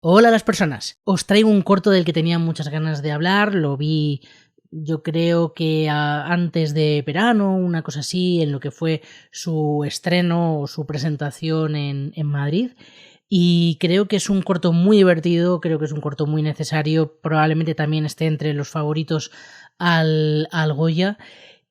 Hola a las personas, os traigo un corto del que tenía muchas ganas de hablar, lo vi yo creo que antes de verano, una cosa así, en lo que fue su estreno o su presentación en Madrid. Y creo que es un corto muy divertido, creo que es un corto muy necesario, probablemente también esté entre los favoritos al Goya.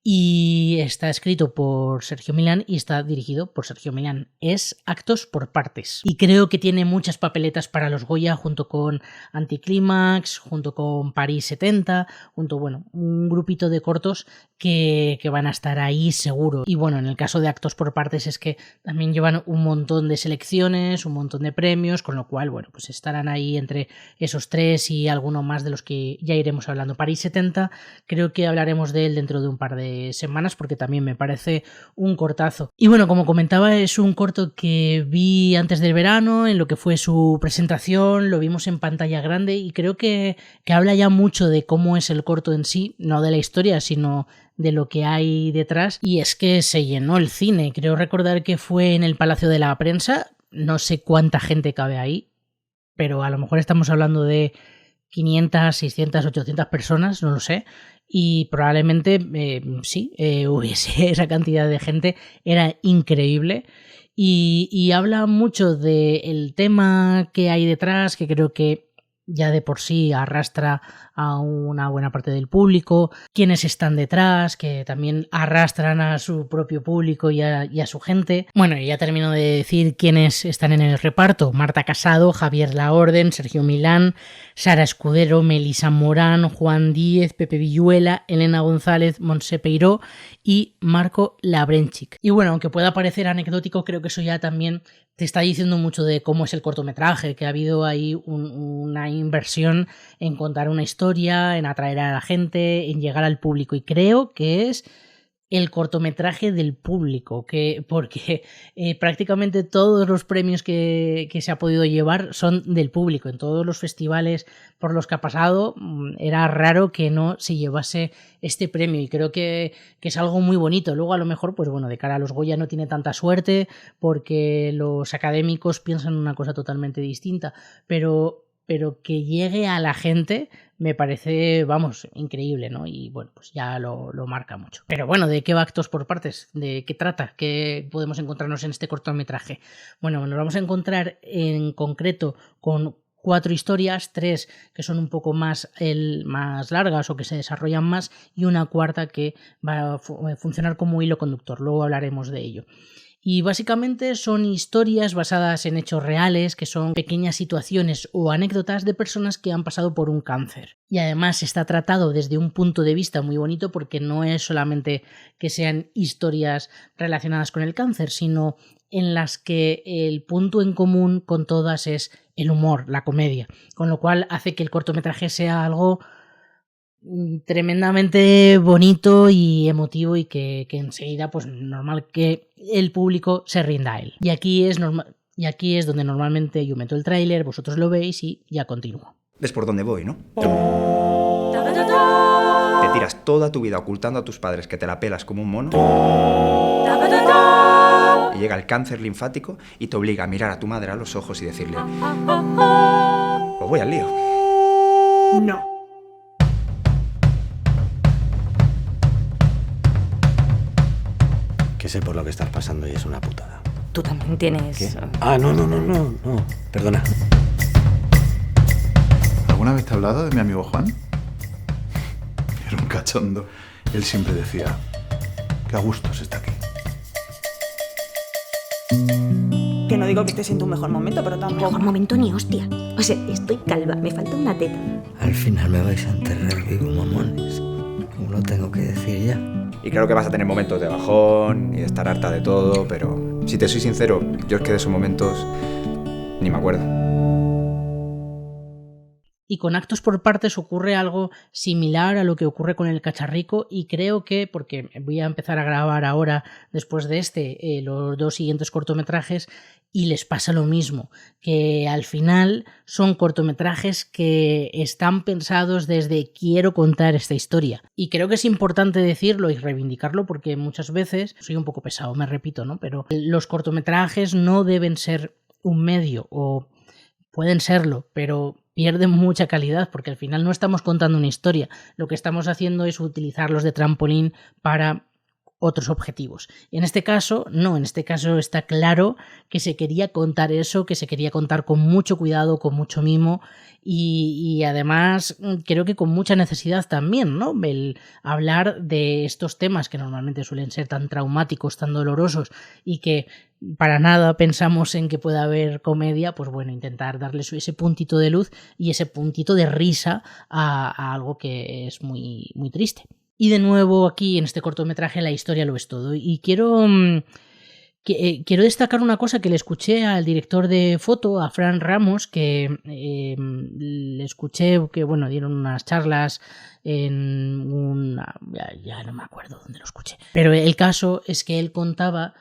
Y está escrito por Sergio Millán y está dirigido por Sergio Millán. Es Actos por Partes. Y creo que tiene muchas papeletas para los Goya, junto con Anticlímax, junto con París 70, un grupito de cortos que van a estar ahí seguro. Y bueno, en el caso de Actos por Partes es que también llevan un montón de selecciones, un montón de premios, con lo cual, bueno, pues estarán ahí entre esos tres y alguno más de los que ya iremos hablando. París 70, creo que hablaremos de él dentro de un par de semanas porque también me parece un cortazo. Y bueno, como comentaba, es un corto que vi antes del verano, en lo que fue su presentación, lo vimos en pantalla grande y creo que habla ya mucho de cómo es el corto en sí, no de la historia, sino de lo que hay detrás. Y es que se llenó el cine, creo recordar que fue en el Palacio de la Prensa, no sé cuánta gente cabe ahí, pero a lo mejor estamos hablando de 500, 600, 800 personas, no lo sé, y probablemente hubiese esa cantidad de gente, era increíble. Y habla mucho del tema que hay detrás, que creo que ya de por sí arrastra a una buena parte del público, quienes están detrás, que también arrastran a su propio público y a su gente. Bueno, ya termino de decir quiénes están en el reparto: Marta Casado, Javier Laorden, Sergio Millán, Sara Escudero, Melisa Morán, Juan Díez, Pepe Villuela, Elena González, Montse Peiró y Marco Labrenchik. Y bueno, aunque pueda parecer anecdótico, creo que eso ya también te está diciendo mucho de cómo es el cortometraje, que ha habido ahí una inversión en contar una historia, en atraer a la gente, en llegar al público, y creo que es el cortometraje del público, porque prácticamente todos los premios que se ha podido llevar son del público. En todos los festivales por los que ha pasado era raro que no se llevase este premio, y creo que es algo muy bonito. Luego a lo mejor, pues bueno, de cara a los Goya no tiene tanta suerte porque los académicos piensan una cosa totalmente distinta, pero que llegue a la gente me parece, vamos, increíble, ¿no? Y bueno, pues ya lo marca mucho. Pero bueno, ¿de qué va Actos por Partes? ¿De qué trata? ¿Qué podemos encontrarnos en este cortometraje? Bueno, nos vamos a encontrar en concreto con 4 historias, 3 que son un poco más largas o que se desarrollan más, y una cuarta que va a funcionar como hilo conductor. Luego hablaremos de ello. Y básicamente son historias basadas en hechos reales, que son pequeñas situaciones o anécdotas de personas que han pasado por un cáncer. Y además está tratado desde un punto de vista muy bonito, porque no es solamente que sean historias relacionadas con el cáncer, sino en las que el punto en común con todas es el humor, la comedia, con lo cual hace que el cortometraje sea algo tremendamente bonito y emotivo, y que enseguida, pues normal que el público se rinda a él. Y aquí es donde normalmente yo meto el tráiler, vosotros lo veis y ya continúo. ¿Ves por dónde voy, no? Te tiras toda tu vida ocultando a tus padres que te la pelas como un mono, y llega el cáncer linfático y te obliga a mirar a tu madre a los ojos y decirle: pues voy al lío. No. Que sé por lo que estás pasando y es una putada. Tú también tienes... ¿Qué? No. Perdona. ¿Alguna vez te he hablado de mi amigo Juan? Era un cachondo. Él siempre decía: qué a gusto se está aquí. Que no digo que estés en tu mejor momento, pero tampoco... Mejor momento ni hostia. O sea, estoy calva, me falta una teta. Al final me vais a enterrar vivo, mamones. ¿Cómo lo tengo que decir ya? Y claro que vas a tener momentos de bajón y de estar harta de todo, pero si te soy sincero, yo es que de esos momentos ni me acuerdo. Y con Actos por Partes ocurre algo similar a lo que ocurre con El Cacharrico, y creo que, porque voy a empezar a grabar ahora, después de los 2 siguientes cortometrajes, y les pasa lo mismo, que al final son cortometrajes que están pensados desde quiero contar esta historia. Y creo que es importante decirlo y reivindicarlo, porque muchas veces, soy un poco pesado, me repito, ¿no? Pero los cortometrajes no deben ser un medio o pueden serlo, pero pierden mucha calidad porque al final no estamos contando una historia, lo que estamos haciendo es utilizarlos de trampolín para otros objetivos. En este caso, no, en este caso está claro que se quería contar eso, que se quería contar con mucho cuidado, con mucho mimo y además creo que con mucha necesidad también, ¿no? El hablar de estos temas que normalmente suelen ser tan traumáticos, tan dolorosos y que para nada pensamos en que pueda haber comedia, pues bueno, intentar darle ese puntito de luz y ese puntito de risa a algo que es muy, muy triste. Y de nuevo aquí en este cortometraje la historia lo es todo. Y quiero destacar una cosa que le escuché al director de foto, a Fran Ramos, que le escuché que bueno, dieron unas charlas en una... ya no me acuerdo dónde lo escuché. Pero el caso es que él contaba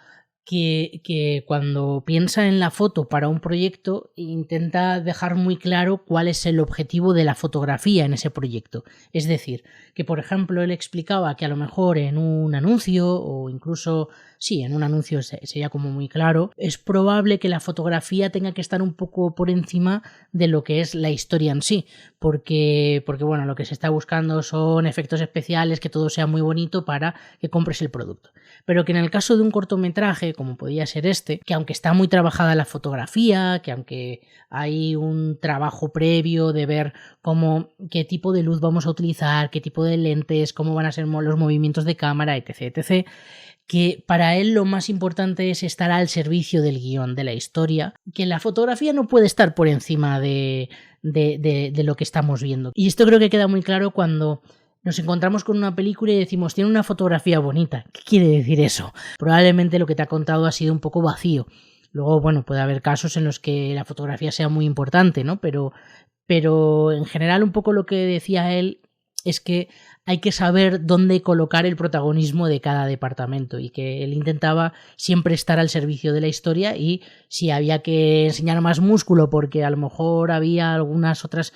que cuando piensa en la foto para un proyecto intenta dejar muy claro cuál es el objetivo de la fotografía en ese proyecto. Es decir, que por ejemplo él explicaba que a lo mejor en un anuncio o incluso, sí, en un anuncio sería como muy claro, es probable que la fotografía tenga que estar un poco por encima de lo que es la historia en sí, porque bueno, lo que se está buscando son efectos especiales, que todo sea muy bonito para que compres el producto. Pero que en el caso de un cortometraje, como podía ser este, que aunque está muy trabajada la fotografía, que aunque hay un trabajo previo de ver qué tipo de luz vamos a utilizar, qué tipo de lentes, cómo van a ser los movimientos de cámara, etc., que para él lo más importante es estar al servicio del guión, de la historia, que la fotografía no puede estar por encima de lo que estamos viendo. Y esto creo que queda muy claro cuando nos encontramos con una película y decimos, tiene una fotografía bonita. ¿Qué quiere decir eso? Probablemente lo que te ha contado ha sido un poco vacío. Luego, bueno, puede haber casos en los que la fotografía sea muy importante, ¿no? Pero en general un poco lo que decía él es que hay que saber dónde colocar el protagonismo de cada departamento y que él intentaba siempre estar al servicio de la historia y si había que enseñar más músculo porque a lo mejor había algunas otras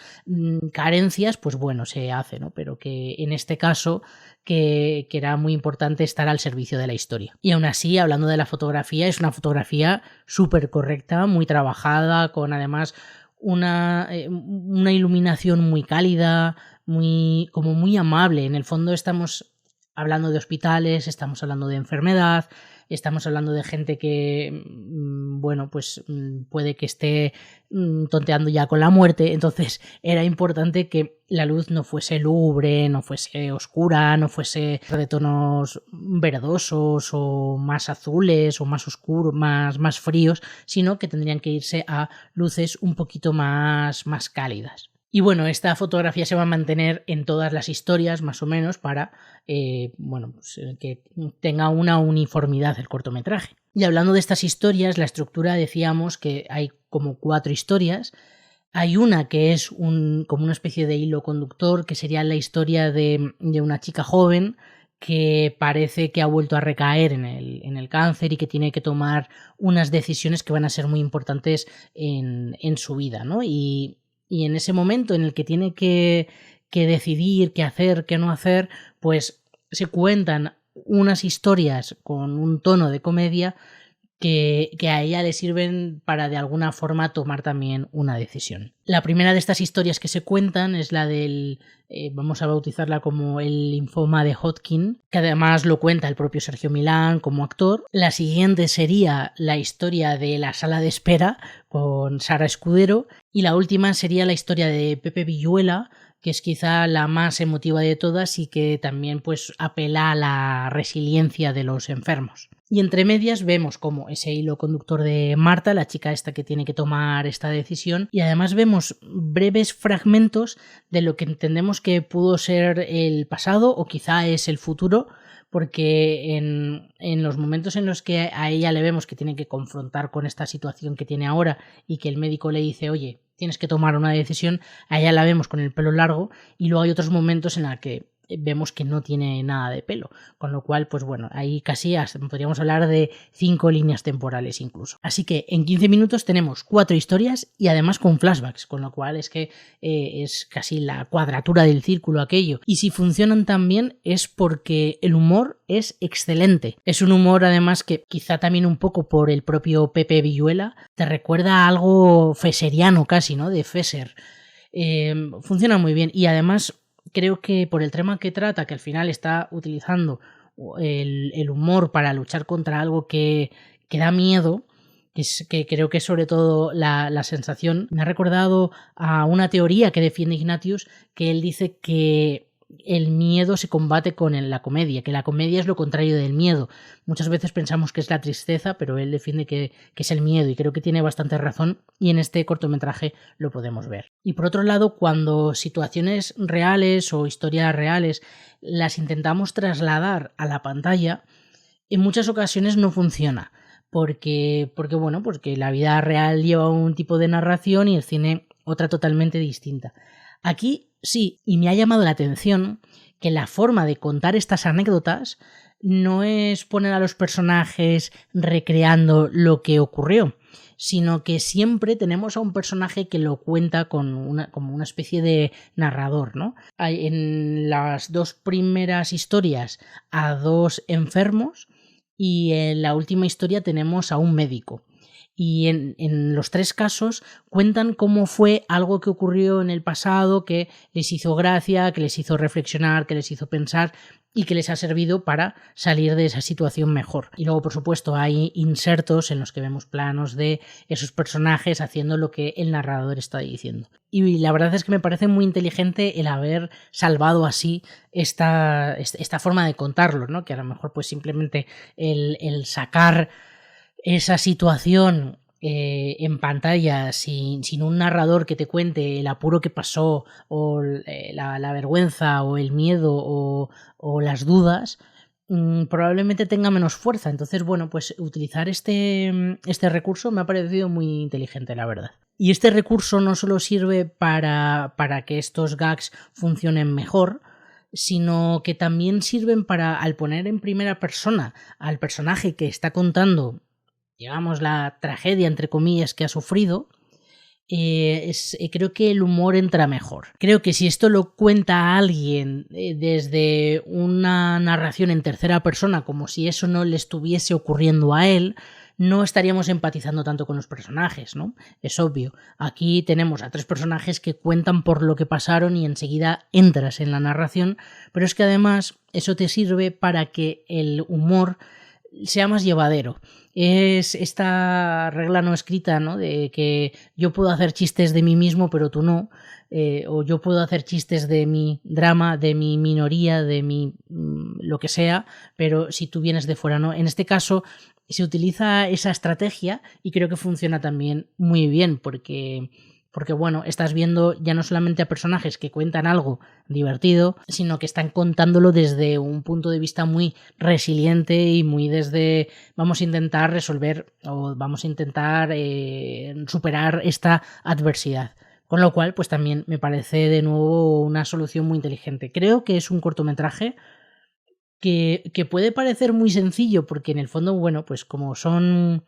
carencias, pues bueno, se hace, ¿no? Pero que en este caso que era muy importante estar al servicio de la historia. Y aún así, hablando de la fotografía, es una fotografía súper correcta, muy trabajada, con además una iluminación muy cálida, muy amable. En el fondo estamos hablando de hospitales, estamos hablando de enfermedad, estamos hablando de gente que, bueno, pues puede que esté tonteando ya con la muerte. Entonces era importante que la luz no fuese lúgubre, no fuese oscura, no fuese de tonos verdosos o más azules o más oscuros, más fríos, sino que tendrían que irse a luces un poquito más cálidas. Y bueno, esta fotografía se va a mantener en todas las historias, más o menos, para que tenga una uniformidad el cortometraje. Y hablando de estas historias, la estructura decíamos que hay como 4 historias. Hay una que es como una especie de hilo conductor, que sería la historia de una chica joven que parece que ha vuelto a recaer en el cáncer y que tiene que tomar unas decisiones que van a ser muy importantes en su vida, ¿no? Y en ese momento en el que tiene que decidir qué hacer, qué no hacer, pues se cuentan unas historias con un tono de comedia que a ella le sirven para de alguna forma tomar también una decisión. La primera de estas historias que se cuentan es la del, vamos a bautizarla como el linfoma de Hodgkin, que además lo cuenta el propio Sergio Milán como actor. La siguiente sería la historia de la sala de espera con Sara Escudero y la última sería la historia de Pepe Villuela, que es quizá la más emotiva de todas y que también pues apela a la resiliencia de los enfermos. Y entre medias vemos como ese hilo conductor de Marta, la chica esta que tiene que tomar esta decisión, y además vemos breves fragmentos de lo que entendemos que pudo ser el pasado o quizá es el futuro, porque en los momentos en los que a ella le vemos que tiene que confrontar con esta situación que tiene ahora y que el médico le dice, oye, tienes que tomar una decisión, a ella la vemos con el pelo largo y luego hay otros momentos en los que vemos que no tiene nada de pelo, con lo cual, pues bueno, ahí casi podríamos hablar de 5 líneas temporales incluso. Así que en 15 minutos tenemos 4 historias y además con flashbacks, con lo cual es que es casi la cuadratura del círculo aquello. Y si funcionan tan bien es porque el humor es excelente. Es un humor además que quizá también un poco por el propio Pepe Villuela te recuerda a algo feseriano casi, ¿no? De Fesser. Funciona muy bien y además creo que por el tema que trata, que al final está utilizando el humor para luchar contra algo que da miedo, que creo que sobre todo la sensación me ha recordado a una teoría que defiende Ignatius, que él dice que el miedo se combate con la comedia, que la comedia es lo contrario del miedo. Muchas veces pensamos que es la tristeza, pero él defiende que es el miedo y creo que tiene bastante razón y en este cortometraje lo podemos ver. Y por otro lado, cuando situaciones reales o historias reales las intentamos trasladar a la pantalla, en muchas ocasiones no funciona. Porque la vida real lleva un tipo de narración y el cine otra totalmente distinta. Aquí sí, y me ha llamado la atención que la forma de contar estas anécdotas no es poner a los personajes recreando lo que ocurrió, sino que siempre tenemos a un personaje que lo cuenta como una especie de narrador, ¿no? Hay en las 2 primeras historias a 2 enfermos y en la última historia tenemos a un médico. Y en los 3 casos cuentan cómo fue algo que ocurrió en el pasado, que les hizo gracia, que les hizo reflexionar, que les hizo pensar y que les ha servido para salir de esa situación mejor. Y luego, por supuesto, hay insertos en los que vemos planos de esos personajes haciendo lo que el narrador está diciendo. Y la verdad es que me parece muy inteligente el haber salvado así esta forma de contarlo, ¿no? Que a lo mejor pues simplemente el sacar esa situación en pantalla sin un narrador que te cuente el apuro que pasó o la vergüenza o el miedo o las dudas, probablemente tenga menos fuerza. Entonces, bueno, pues utilizar este recurso me ha parecido muy inteligente, la verdad. Y este recurso no solo sirve para que estos gags funcionen mejor, sino que también sirven para, al poner en primera persona al personaje que está contando, digamos, la tragedia, entre comillas, que ha sufrido, creo que el humor entra mejor. Creo que si esto lo cuenta alguien desde una narración en tercera persona, como si eso no le estuviese ocurriendo a él, no estaríamos empatizando tanto con los personajes, ¿no? Es obvio. Aquí tenemos a 3 personajes que cuentan por lo que pasaron y enseguida entras en la narración, pero es que además eso te sirve para que el humor sea más llevadero. Es esta regla no escrita, ¿no? De que yo puedo hacer chistes de mí mismo, pero tú no. O yo puedo hacer chistes de mi drama, de mi minoría, de mi lo que sea, pero si tú vienes de fuera, ¿no? En este caso se utiliza esa estrategia y creo que funciona también muy bien porque bueno, estás viendo ya no solamente a personajes que cuentan algo divertido, sino que están contándolo desde un punto de vista muy resiliente y muy desde vamos a intentar resolver o vamos a intentar superar esta adversidad. Con lo cual, pues también me parece de nuevo una solución muy inteligente. Creo que es un cortometraje que puede parecer muy sencillo porque en el fondo, bueno, pues como son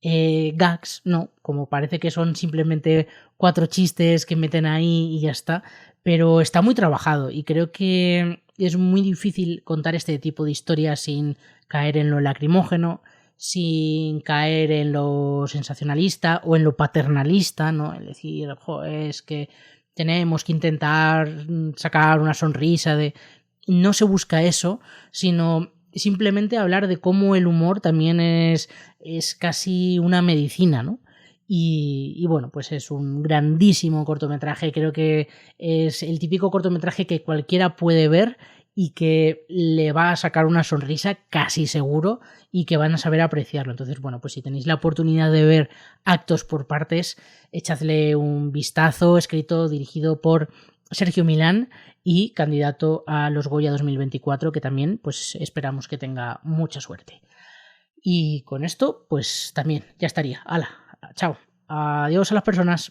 gags, no, como parece que son simplemente 4 chistes que meten ahí y ya está, pero está muy trabajado y creo que es muy difícil contar este tipo de historias sin caer en lo lacrimógeno, sin caer en lo sensacionalista o en lo paternalista, ¿no? Es decir, es que tenemos que intentar sacar una sonrisa de... No se busca eso, sino simplemente hablar de cómo el humor también es casi una medicina, ¿no? Y bueno, pues es un grandísimo cortometraje, creo que es el típico cortometraje que cualquiera puede ver y que le va a sacar una sonrisa casi seguro y que van a saber apreciarlo. Entonces, bueno, pues si tenéis la oportunidad de ver Actos por partes, echadle un vistazo, escrito, dirigido por Sergio Milán y candidato a los Goya 2024, que también pues esperamos que tenga mucha suerte. Y con esto pues también ya estaría. ¡Hala! Chao. Adiós a las personas.